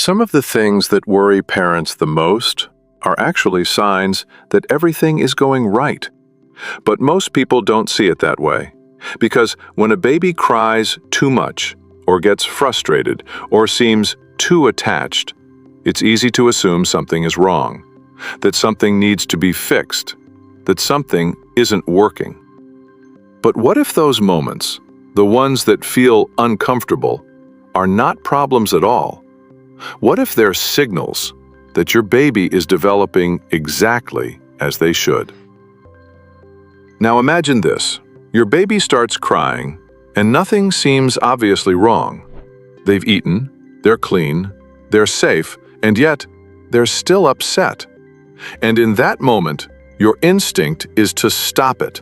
Some of the things that worry parents the most are actually signs that everything is going right. But most people don't see it that way. Because when a baby cries too much, or gets frustrated, or seems too attached, it's easy to assume something is wrong, that something needs to be fixed, that something isn't working. But what if those moments, the ones that feel uncomfortable, are not problems at all? What if they're signals that your baby is developing exactly as they should? Now imagine this. Your baby starts crying, and nothing seems obviously wrong. They've eaten, they're clean, they're safe, and yet they're still upset. And in that moment, your instinct is to stop it,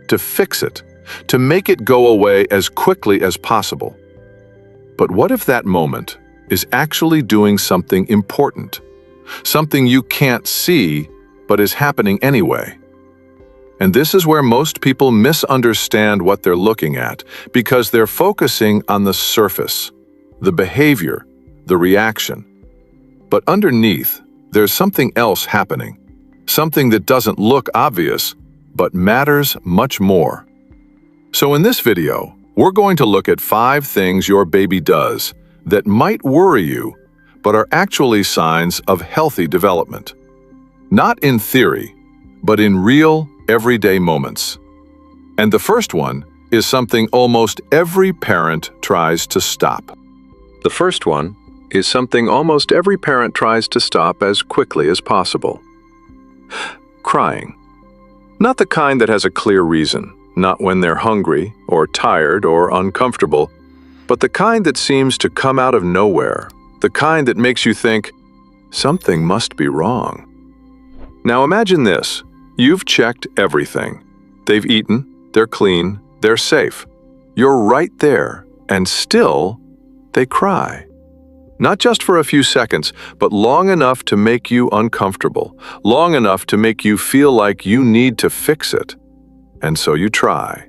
to fix it, to make it go away as quickly as possible. But what if that moment is actually doing something important, something you can't see but is happening anyway? And this is where most people misunderstand what they're looking at, because they're focusing on the surface, the behavior, the reaction. But underneath, there's something else happening, something that doesn't look obvious, but matters much more. So in this video, we're going to look at 5 things your baby does that might worry you, but are actually signs of healthy development. Not in theory, but in real, everyday moments. And the first one is something almost every parent tries to stop. The first one is something almost every parent tries to stop as quickly as possible. Crying. Not the kind that has a clear reason, not when they're hungry or tired or uncomfortable, but the kind that seems to come out of nowhere, the kind that makes you think, something must be wrong. Now imagine this. You've checked everything. They've eaten, they're clean, they're safe. You're right there, and still, they cry. Not just for a few seconds, but long enough to make you uncomfortable, long enough to make you feel like you need to fix it. And so you try.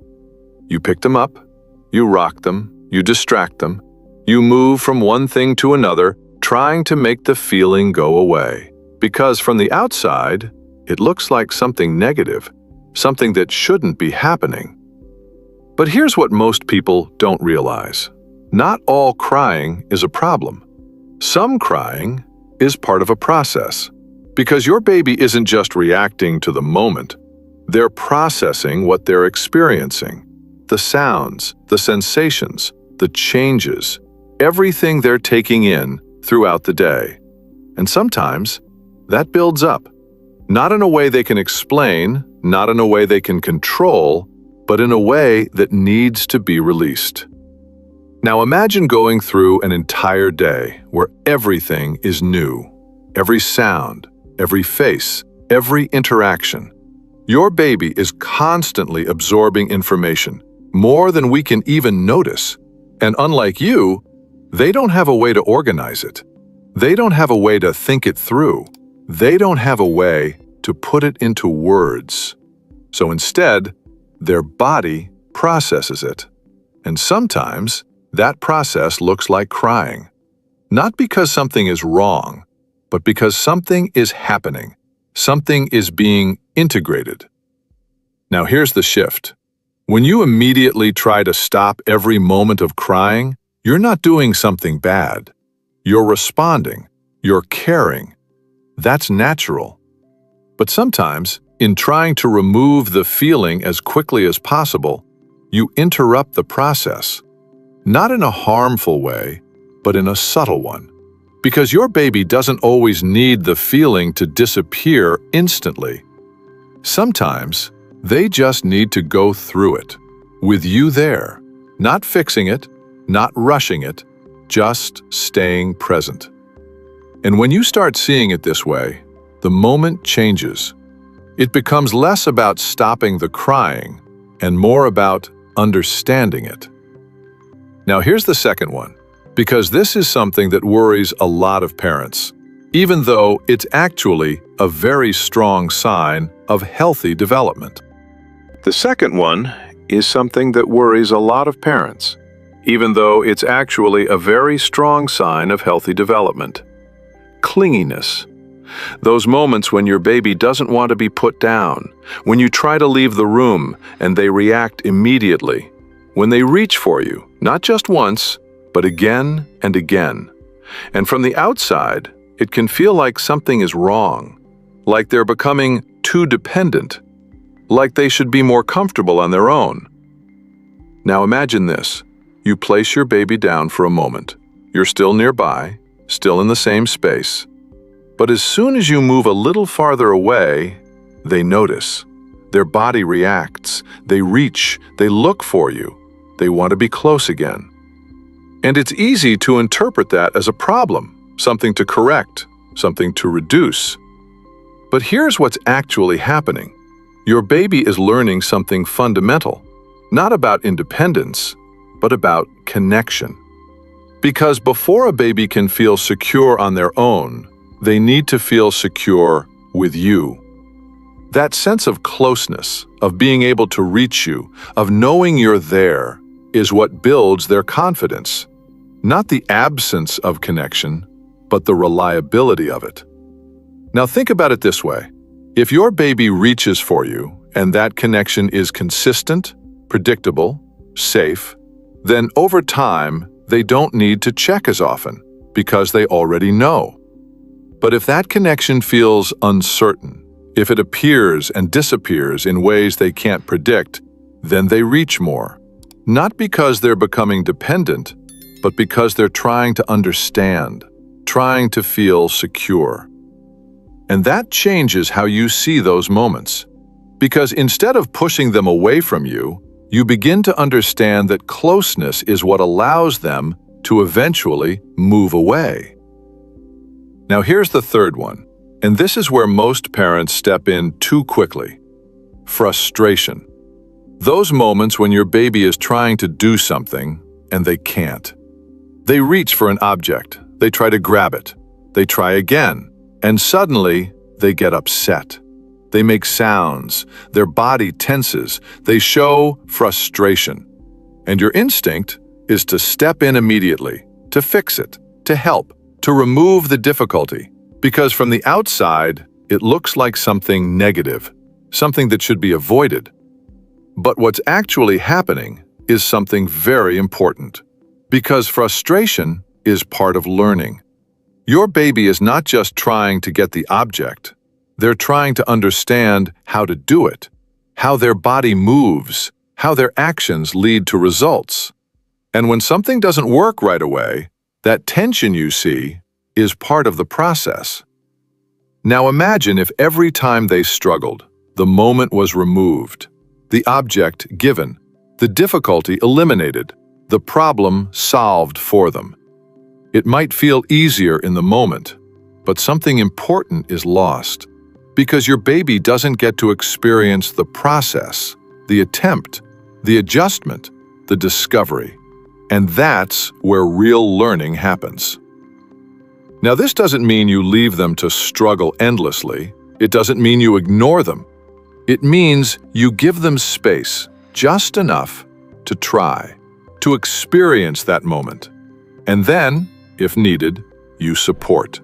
You pick them up, you rock them, you distract them, you move from one thing to another, trying to make the feeling go away. Because from the outside, it looks like something negative, something that shouldn't be happening. But here's what most people don't realize. Not all crying is a problem. Some crying is part of a process, because your baby isn't just reacting to the moment. They're processing what they're experiencing, the sounds, the sensations, the changes, everything they're taking in throughout the day. And sometimes that builds up, not in a way they can explain, not in a way they can control, but in a way that needs to be released. Now imagine going through an entire day where everything is new. Every sound, every face, every interaction. Your baby is constantly absorbing information, more than we can even notice. And unlike you, they don't have a way to organize it. They don't have a way to think it through. They don't have a way to put it into words. So instead, their body processes it. And sometimes, that process looks like crying. Not because something is wrong, but because something is happening. Something is being integrated. Now here's the shift. When you immediately try to stop every moment of crying, you're not doing something bad. You're responding. You're caring. That's natural. But sometimes, in trying to remove the feeling as quickly as possible, you interrupt the process. Not in a harmful way, but in a subtle one. Because your baby doesn't always need the feeling to disappear instantly. Sometimes, they just need to go through it, with you there, not fixing it, not rushing it, just staying present. And when you start seeing it this way, the moment changes. It becomes less about stopping the crying and more about understanding it. Now here's the second one, because this is something that worries a lot of parents, even though it's actually a very strong sign of healthy development. The second one is something that worries a lot of parents, even though it's actually a very strong sign of healthy development. clinginess. Those moments when your baby doesn't want to be put down, when you try to leave the room and they react immediately, when they reach for you, not just once, but again and again. And from the outside, it can feel like something is wrong, like they're becoming too dependent, like they should be more comfortable on their own. Now imagine this. You place your baby down for a moment. You're still nearby, still in the same space. But as soon as you move a little farther away, they notice. Their body reacts. They reach. They look for you. They want to be close again. And it's easy to interpret that as a problem, something to correct, something to reduce. But here's what's actually happening. Your baby is learning something fundamental, not about independence, but about connection. Because before a baby can feel secure on their own, they need to feel secure with you. That sense of closeness, of being able to reach you, of knowing you're there, is what builds their confidence. Not the absence of connection, but the reliability of it. Now think about it this way. If your baby reaches for you, and that connection is consistent, predictable, safe, then over time, they don't need to check as often, because they already know. But if that connection feels uncertain, if it appears and disappears in ways they can't predict, then they reach more. Not because they're becoming dependent, but because they're trying to understand, trying to feel secure. And that changes how you see those moments. Because instead of pushing them away from you, you begin to understand that closeness is what allows them to eventually move away. Now here's the third one, and this is where most parents step in too quickly. Frustration. Those moments when your baby is trying to do something and they can't. They reach for an object, they try to grab it, they try again, and suddenly they get upset. They make sounds, their body tenses, they show frustration. And your instinct is to step in immediately, to fix it, to help, to remove the difficulty. Because from the outside, it looks like something negative, something that should be avoided. But what's actually happening is something very important. Because frustration is part of learning. Your baby is not just trying to get the object. They're trying to understand how to do it, how their body moves, how their actions lead to results. And when something doesn't work right away, that tension you see is part of the process. Now imagine if every time they struggled, the moment was removed, the object given, the difficulty eliminated, the problem solved for them. It might feel easier in the moment, but something important is lost. Because your baby doesn't get to experience the process, the attempt, the adjustment, the discovery. And that's where real learning happens. Now, this doesn't mean you leave them to struggle endlessly. It doesn't mean you ignore them. It means you give them space, just enough to try, to experience that moment. And then, if needed, you support.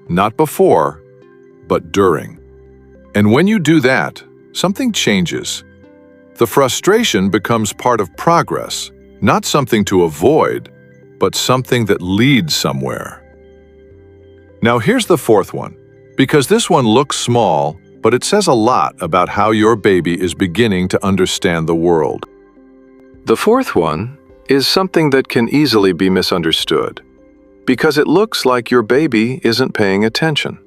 Not before, but during. And when you do that, something changes. The frustration becomes part of progress, not something to avoid, but something that leads somewhere. Now here's the fourth one, because this one looks small, but it says a lot about how your baby is beginning to understand the world. The fourth one is something that can easily be misunderstood, because it looks like your baby isn't paying attention.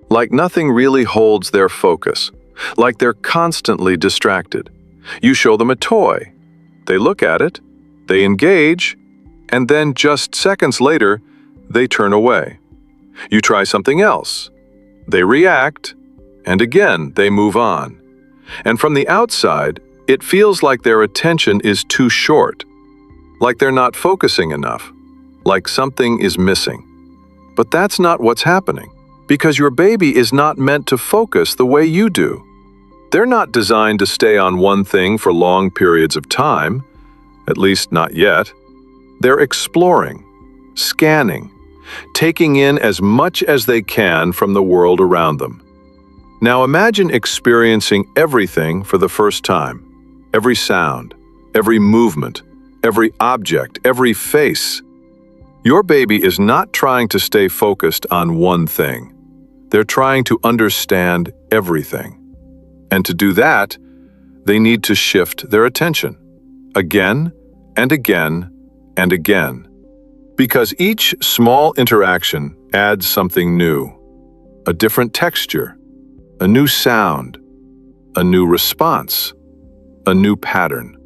Like nothing really holds their focus, like they're constantly distracted. You show them a toy, they look at it, they engage, and then just seconds later, they turn away. You try something else, they react, and again they move on. And from the outside, it feels like their attention is too short, like they're not focusing enough, like something is missing. But that's not what's happening. Because your baby is not meant to focus the way you do. They're not designed to stay on one thing for long periods of time, at least not yet. They're exploring, scanning, taking in as much as they can from the world around them. Now imagine experiencing everything for the first time. Every sound, every movement, every object, every face. Your baby is not trying to stay focused on one thing. They're trying to understand everything. And to do that, they need to shift their attention again and again and again. Because each small interaction adds something new, a different texture, a new sound, a new response, a new pattern.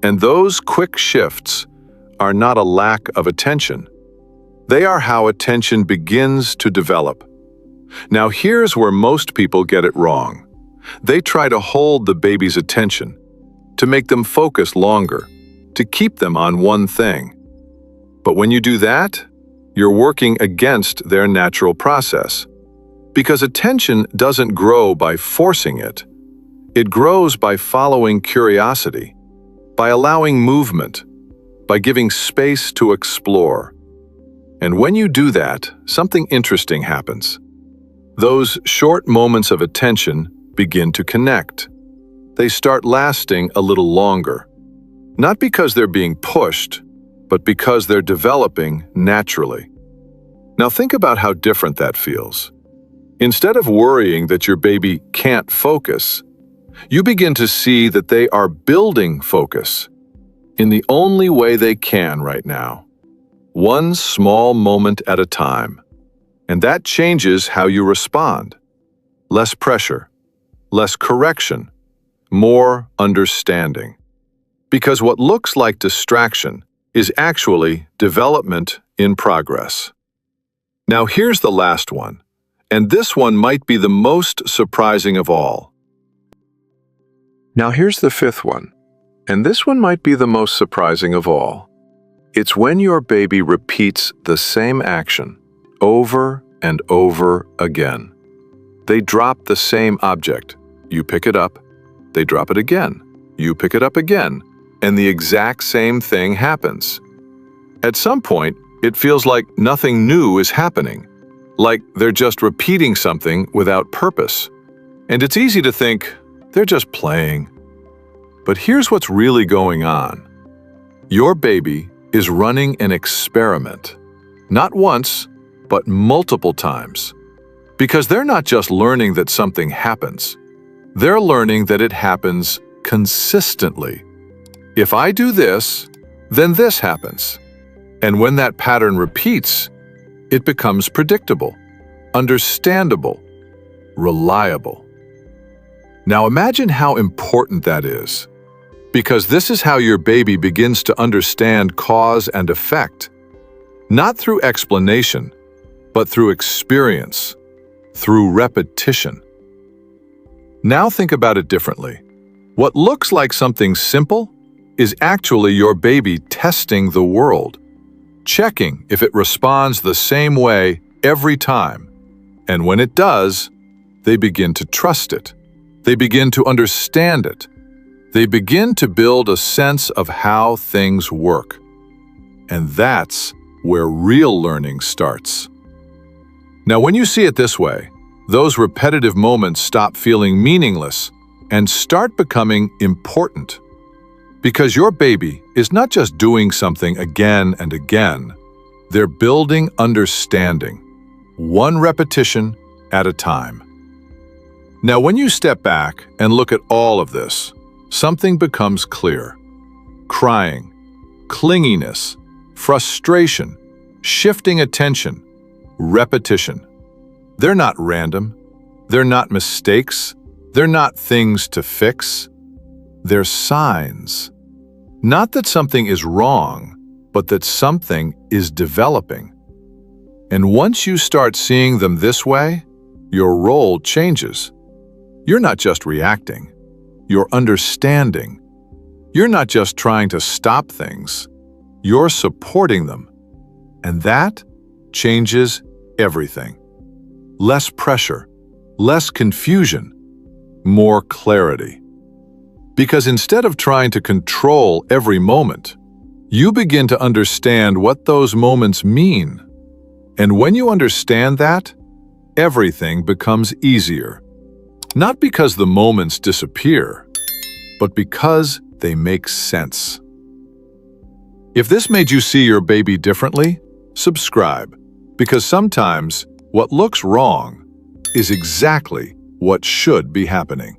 And those quick shifts are not a lack of attention. They are how attention begins to develop. Now here's where most people get it wrong. They try to hold the baby's attention, to make them focus longer, to keep them on one thing. But when you do that, you're working against their natural process. Because attention doesn't grow by forcing it. It grows by following curiosity, by allowing movement, by giving space to explore. And when you do that, something interesting happens. Those short moments of attention begin to connect. They start lasting a little longer. Not because they're being pushed, but because they're developing naturally. Now think about how different that feels. Instead of worrying that your baby can't focus, you begin to see that they are building focus in the only way they can right now. One small moment at a time. And that changes how you respond. Less pressure, less correction, more understanding. Because what looks like distraction is actually development in progress. Now here's the last one, and this one might be the most surprising of all. Now here's the fifth one, and this one might be the most surprising of all. It's when your baby repeats the same action over and over again. They drop the same object. You pick it up, they drop it again. You pick it up again, and the exact same thing happens. At some point, it feels like nothing new is happening, like they're just repeating something without purpose. And it's easy to think, they're just playing. But here's what's really going on. Your baby is running an experiment, not once, but multiple times. Because they're not just learning that something happens, they're learning that it happens consistently. If I do this, then this happens. And when that pattern repeats, it becomes predictable, understandable, reliable. Now imagine how important that is. Because this is how your baby begins to understand cause and effect. Not through explanation, but through experience, through repetition. Now think about it differently. What looks like something simple is actually your baby testing the world, checking if it responds the same way every time. And when it does, they begin to trust it. They begin to understand it. They begin to build a sense of how things work. And that's where real learning starts. Now, when you see it this way, those repetitive moments stop feeling meaningless and start becoming important. Because your baby is not just doing something again and again, they're building understanding, one repetition at a time. Now, when you step back and look at all of this, something becomes clear. Crying, clinginess, frustration, shifting attention, repetition. They're not random. They're not mistakes. They're not things to fix. They're signs. Not that something is wrong, but that something is developing. And once you start seeing them this way, your role changes. You're not just reacting. You're understanding. You're not just trying to stop things. You're supporting them. And that changes everything. Less pressure, less confusion, more clarity. Because instead of trying to control every moment, you begin to understand what those moments mean. And when you understand that, everything becomes easier. Not because the moments disappear, but because they make sense. If this made you see your baby differently, subscribe, because sometimes what looks wrong is exactly what should be happening.